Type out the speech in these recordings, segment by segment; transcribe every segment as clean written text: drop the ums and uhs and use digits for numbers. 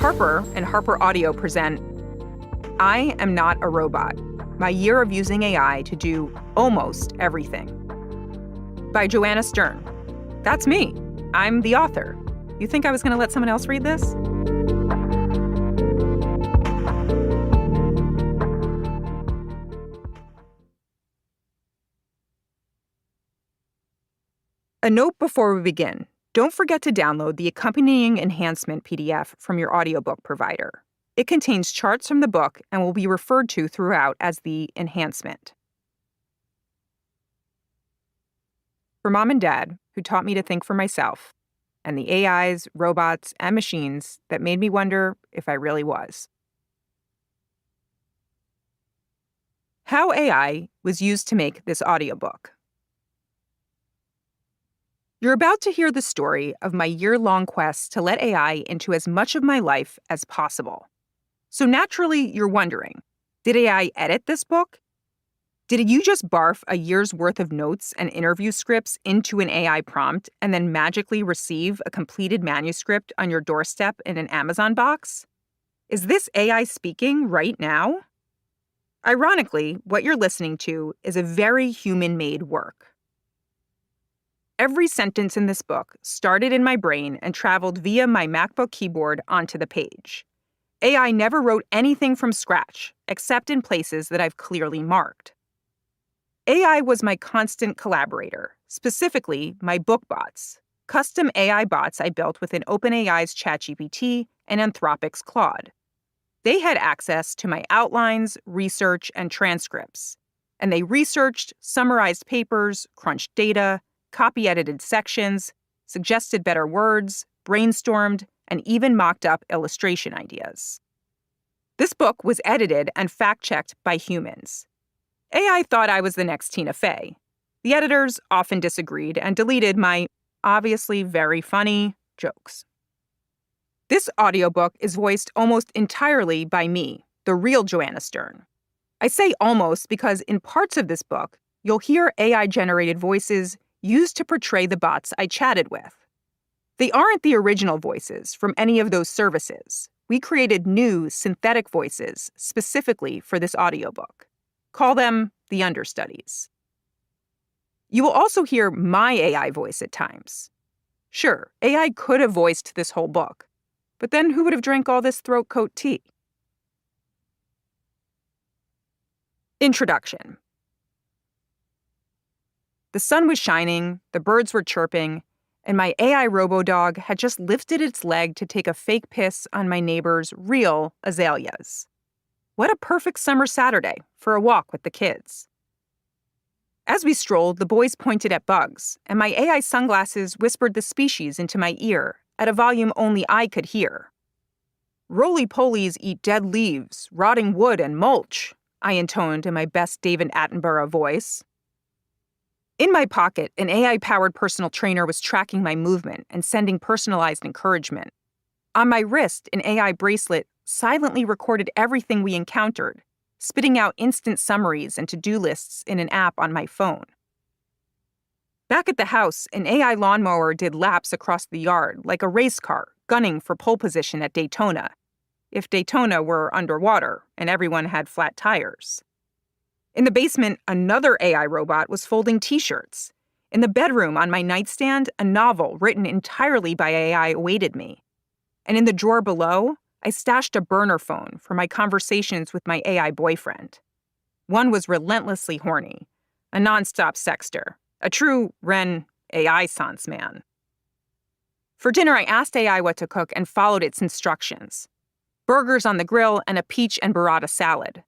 Harper and Harper Audio present I Am Not a Robot, My Year of Using AI to Do Almost Everything by Joanna Stern. That's me. I'm the author. You think I was going to let someone else read this? A note before we begin. Don't forget to download the accompanying enhancement PDF from your audiobook provider. It contains charts from the book and will be referred to throughout as the enhancement. For Mom and Dad, who taught me to think for myself, and the AIs, robots, and machines that made me wonder if I really was. How AI was used to make this audiobook. You're about to hear the story of my year-long quest to let AI into as much of my life as possible. So naturally, you're wondering, did AI edit this book? Did you just barf a year's worth of notes and interview scripts into an AI prompt and then magically receive a completed manuscript on your doorstep in an Amazon box? Is this AI speaking right now? Ironically, what you're listening to is a very human-made work. Every sentence in this book started in my brain and traveled via my MacBook keyboard onto the page. AI never wrote anything from scratch, except in places that I've clearly marked. AI was my constant collaborator, specifically my book bots, custom AI bots I built within OpenAI's ChatGPT and Anthropic's Claude. They had access to my outlines, research, and transcripts, and they researched, summarized papers, crunched data, copy-edited sections, suggested better words, brainstormed, and even mocked up illustration ideas. This book was edited and fact-checked by humans. AI thought I was the next Tina Fey. The editors often disagreed and deleted my obviously very funny jokes. This audiobook is voiced almost entirely by me, the real Joanna Stern. I say almost because in parts of this book, you'll hear AI-generated voices used to portray the bots I chatted with. They aren't the original voices from any of those services. We created new synthetic voices specifically for this audiobook. Call them the understudies. You will also hear my AI voice at times. Sure, AI could have voiced this whole book, but then who would have drank all this throat coat tea? Introduction. The sun was shining, the birds were chirping, and my AI robo-dog had just lifted its leg to take a fake piss on my neighbor's real azaleas. What a perfect summer Saturday for a walk with the kids. As we strolled, the boys pointed at bugs, and my AI sunglasses whispered the species into my ear at a volume only I could hear. Roly-polies eat dead leaves, rotting wood, and mulch, I intoned in my best David Attenborough voice. In my pocket, an AI-powered personal trainer was tracking my movement and sending personalized encouragement. On my wrist, an AI bracelet silently recorded everything we encountered, spitting out instant summaries and to-do lists in an app on my phone. Back at the house, an AI lawnmower did laps across the yard like a race car, gunning for pole position at Daytona, if Daytona were underwater and everyone had flat tires. In the basement, another AI robot was folding t-shirts. In the bedroom on my nightstand, a novel written entirely by AI awaited me. And in the drawer below, I stashed a burner phone for my conversations with my AI boyfriend. One was relentlessly horny, a nonstop sexter, a true Ren AI sans man. For dinner, I asked AI what to cook and followed its instructions. Burgers on the grill and a peach and burrata salad.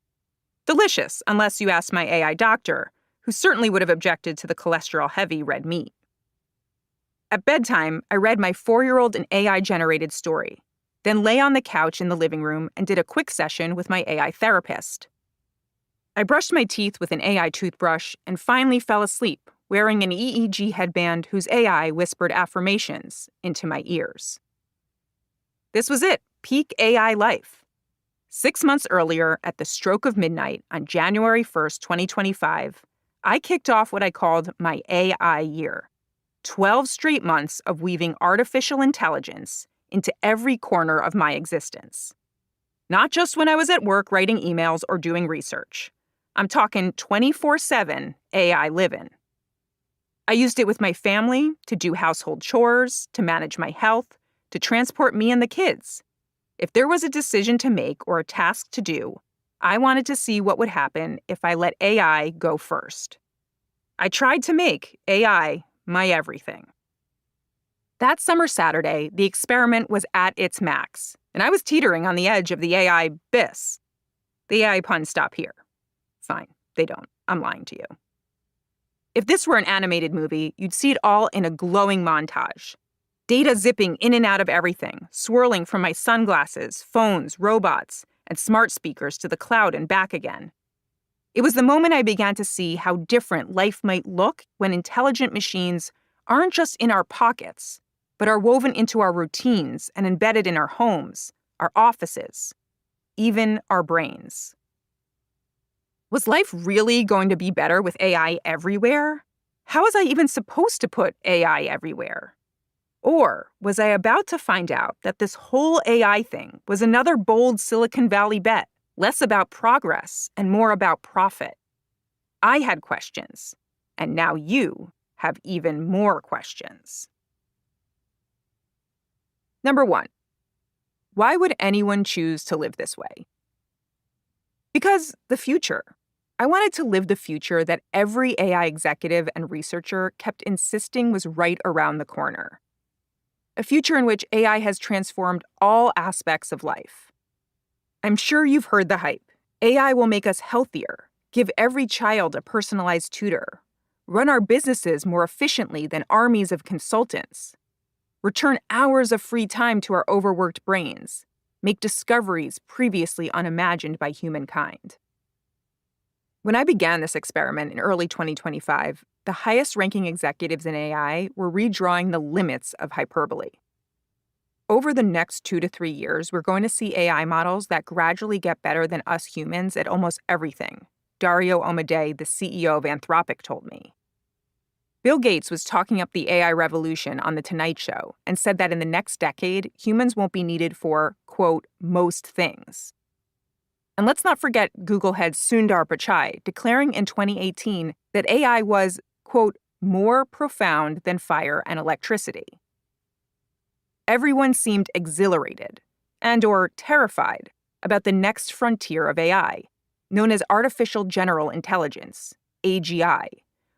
Delicious, unless you ask my AI doctor, who certainly would have objected to the cholesterol-heavy red meat. At bedtime, I read my 4-year-old an AI-generated story, then lay on the couch in the living room and did a quick session with my AI therapist. I brushed my teeth with an AI toothbrush and finally fell asleep, wearing an EEG headband whose AI whispered affirmations into my ears. This was it, peak AI life. 6 months earlier, at the stroke of midnight on January 1st, 2025, I kicked off what I called my AI year. 12 straight months of weaving artificial intelligence into every corner of my existence. Not just when I was at work writing emails or doing research. I'm talking 24/7 AI living. I used it with my family to do household chores, to manage my health, to transport me and the kids. If there was a decision to make or a task to do, I wanted to see what would happen if I let AI go first. I tried to make AI my everything. That summer Saturday, the experiment was at its max, and I was teetering on the edge of the AI abyss. The AI puns stop here. Fine, they don't. I'm lying to you. If this were an animated movie, you'd see it all in a glowing montage. Data zipping in and out of everything, swirling from my sunglasses, phones, robots, and smart speakers to the cloud and back again. It was the moment I began to see how different life might look when intelligent machines aren't just in our pockets, but are woven into our routines and embedded in our homes, our offices, even our brains. Was life really going to be better with AI everywhere? How was I even supposed to put AI everywhere? Or was I about to find out that this whole AI thing was another bold Silicon Valley bet, less about progress and more about profit? I had questions, and now you have even more questions. Number 1, why would anyone choose to live this way? Because the future. I wanted to live the future that every AI executive and researcher kept insisting was right around the corner. A future in which AI has transformed all aspects of life. I'm sure you've heard the hype. AI will make us healthier, give every child a personalized tutor, run our businesses more efficiently than armies of consultants, return hours of free time to our overworked brains, make discoveries previously unimagined by humankind. When I began this experiment in early 2025, the highest-ranking executives in AI were redrawing the limits of hyperbole. Over the next 2 to 3 years, we're going to see AI models that gradually get better than us humans at almost everything, Dario Amodei, the CEO of Anthropic, told me. Bill Gates was talking up the AI revolution on The Tonight Show and said that in the next decade, humans won't be needed for, quote, most things. And let's not forget Google head Sundar Pichai declaring in 2018 that AI was, quote, more profound than fire and electricity. Everyone seemed exhilarated and/or terrified about the next frontier of AI, known as artificial general intelligence, AGI,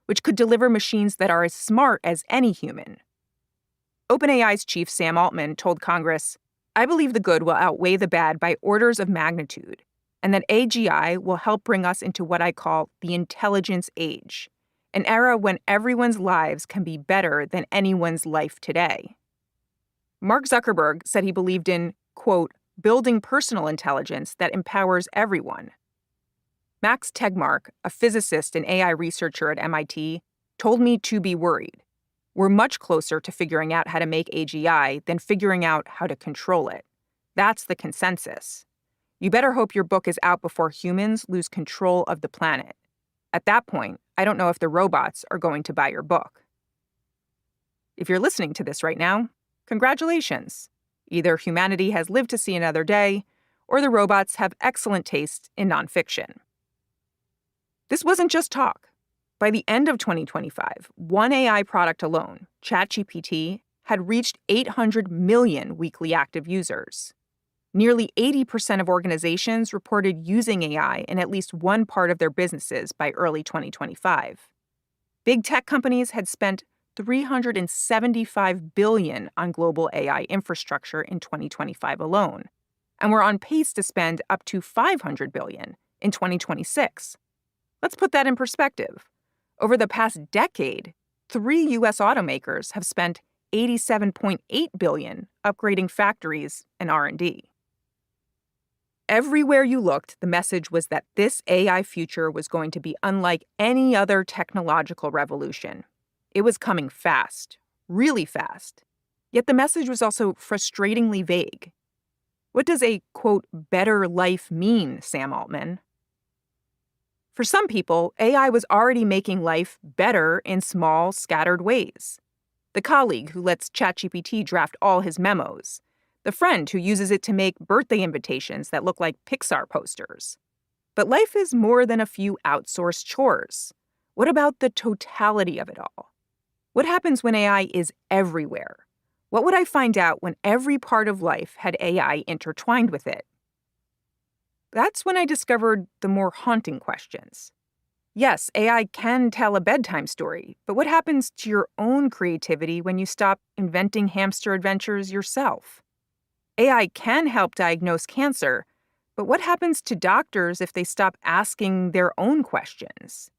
which could deliver machines that are as smart as any human. OpenAI's chief Sam Altman told Congress, "I believe the good will outweigh the bad by orders of magnitude, and that AGI will help bring us into what I call the intelligence age, an era when everyone's lives can be better than anyone's life today." Mark Zuckerberg said he believed in, quote, building personal intelligence that empowers everyone. Max Tegmark, a physicist and AI researcher at MIT, told me to be worried. We're much closer to figuring out how to make AGI than figuring out how to control it. That's the consensus. You better hope your book is out before humans lose control of the planet. At that point, I don't know if the robots are going to buy your book. If you're listening to this right now, congratulations. Either humanity has lived to see another day, or the robots have excellent taste in nonfiction. This wasn't just talk. By the end of 2025, one AI product alone, ChatGPT, had reached 800 million weekly active users. Nearly 80% of organizations reported using AI in at least one part of their businesses by early 2025. Big tech companies had spent $375 billion on global AI infrastructure in 2025 alone, and were on pace to spend up to $500 billion in 2026. Let's put that in perspective. Over the past decade, 3 U.S. automakers have spent $87.8 billion upgrading factories and R&D. Everywhere you looked, the message was that this AI future was going to be unlike any other technological revolution. It was coming fast, really fast. Yet the message was also frustratingly vague. What does a, quote, better life mean, Sam Altman? For some people, AI was already making life better in small, scattered ways. The colleague who lets ChatGPT draft all his memos, the friend who uses it to make birthday invitations that look like Pixar posters. But life is more than a few outsourced chores. What about the totality of it all? What happens when AI is everywhere? What would I find out when every part of life had AI intertwined with it? That's when I discovered the more haunting questions. Yes, AI can tell a bedtime story, but what happens to your own creativity when you stop inventing hamster adventures yourself? AI can help diagnose cancer, but what happens to doctors if they stop asking their own questions?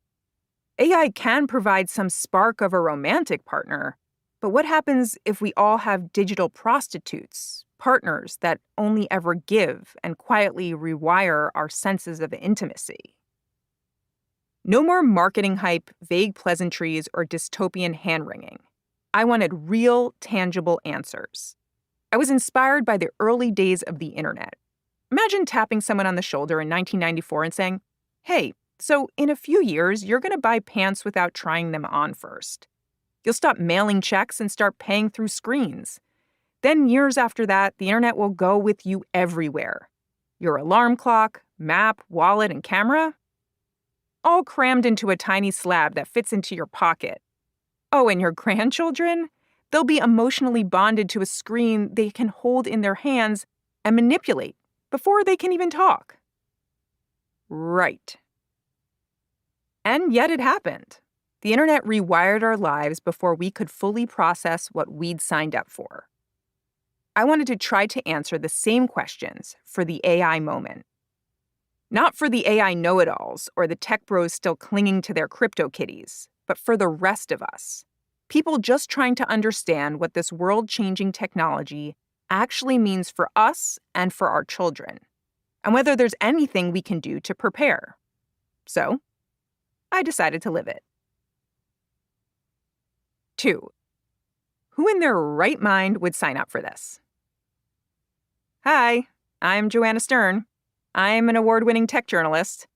AI can provide some spark of a romantic partner, but what happens if we all have digital prostitutes, partners that only ever give and quietly rewire our senses of intimacy? No more marketing hype, vague pleasantries, or dystopian hand-wringing. I wanted real, tangible answers. I was inspired by the early days of the internet. Imagine tapping someone on the shoulder in 1994 and saying, "Hey, so in a few years, you're going to buy pants without trying them on first. You'll stop mailing checks and start paying through screens. Then years after that, the internet will go with you everywhere. Your alarm clock, map, wallet, and camera, all crammed into a tiny slab that fits into your pocket. Oh, and your grandchildren? They'll be emotionally bonded to a screen they can hold in their hands and manipulate before they can even talk." Right. And yet it happened. The internet rewired our lives before we could fully process what we'd signed up for. I wanted to try to answer the same questions for the AI moment. Not for the AI know-it-alls or the tech bros still clinging to their crypto kitties, but for the rest of us. People just trying to understand what this world-changing technology actually means for us and for our children, and whether there's anything we can do to prepare. So, I decided to live it. 2. Who in their right mind would sign up for this? Hi, I'm Joanna Stern. I'm an award-winning tech journalist.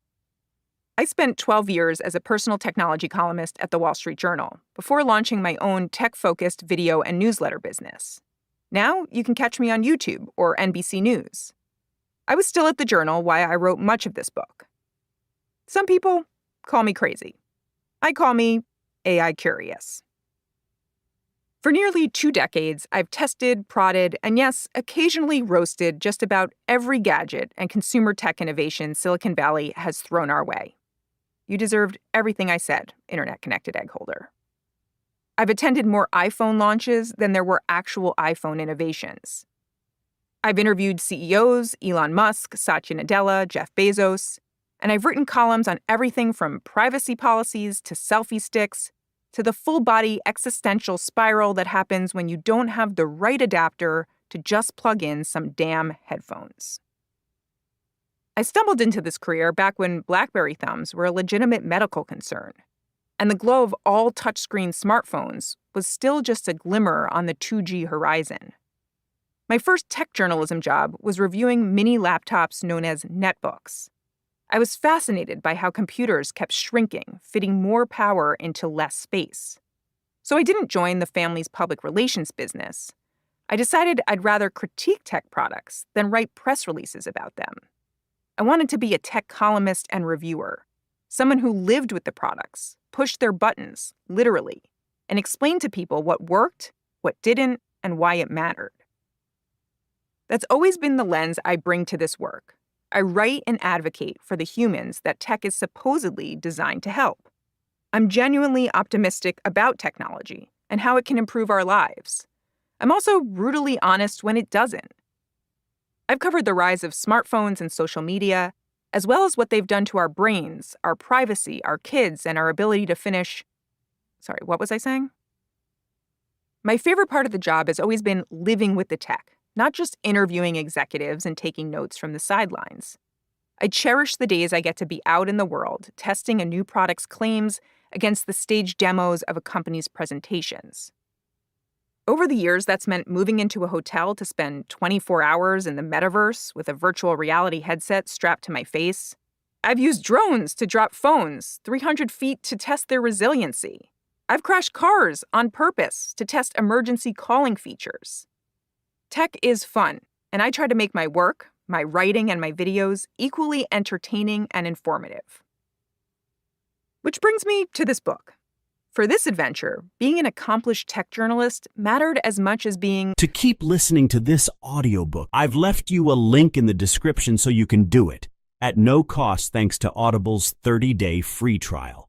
I spent 12 years as a personal technology columnist at the Wall Street Journal before launching my own tech-focused video and newsletter business. Now you can catch me on YouTube or NBC News. I was still at the Journal while I wrote much of this book. Some people call me crazy. I call me AI curious. For nearly 2 decades, I've tested, prodded, and yes, occasionally roasted just about every gadget and consumer tech innovation Silicon Valley has thrown our way. You deserved everything I said, internet-connected egg holder. I've attended more iPhone launches than there were actual iPhone innovations. I've interviewed CEOs, Elon Musk, Satya Nadella, Jeff Bezos, and I've written columns on everything from privacy policies to selfie sticks to the full-body existential spiral that happens when you don't have the right adapter to just plug in some damn headphones. I stumbled into this career back when BlackBerry thumbs were a legitimate medical concern, and the glow of all touchscreen smartphones was still just a glimmer on the 2G horizon. My first tech journalism job was reviewing mini laptops known as netbooks. I was fascinated by how computers kept shrinking, fitting more power into less space. So I didn't join the family's public relations business. I decided I'd rather critique tech products than write press releases about them. I wanted to be a tech columnist and reviewer, someone who lived with the products, pushed their buttons, literally, and explained to people what worked, what didn't, and why it mattered. That's always been the lens I bring to this work. I write and advocate for the humans that tech is supposedly designed to help. I'm genuinely optimistic about technology and how it can improve our lives. I'm also brutally honest when it doesn't. I've covered the rise of smartphones and social media, as well as what they've done to our brains, our privacy, our kids, and our ability to finish... Sorry, what was I saying? My favorite part of the job has always been living with the tech, not just interviewing executives and taking notes from the sidelines. I cherish the days I get to be out in the world, testing a new product's claims against the staged demos of a company's presentations. Over the years, that's meant moving into a hotel to spend 24 hours in the metaverse with a virtual reality headset strapped to my face. I've used drones to drop phones 300 feet to test their resiliency. I've crashed cars on purpose to test emergency calling features. Tech is fun, and I try to make my work, my writing, and my videos equally entertaining and informative. Which brings me to this book. For this adventure, being an accomplished tech journalist mattered as much as being... To keep listening to this audiobook, I've left you a link in the description so you can do it, at no cost thanks to Audible's 30-day free trial.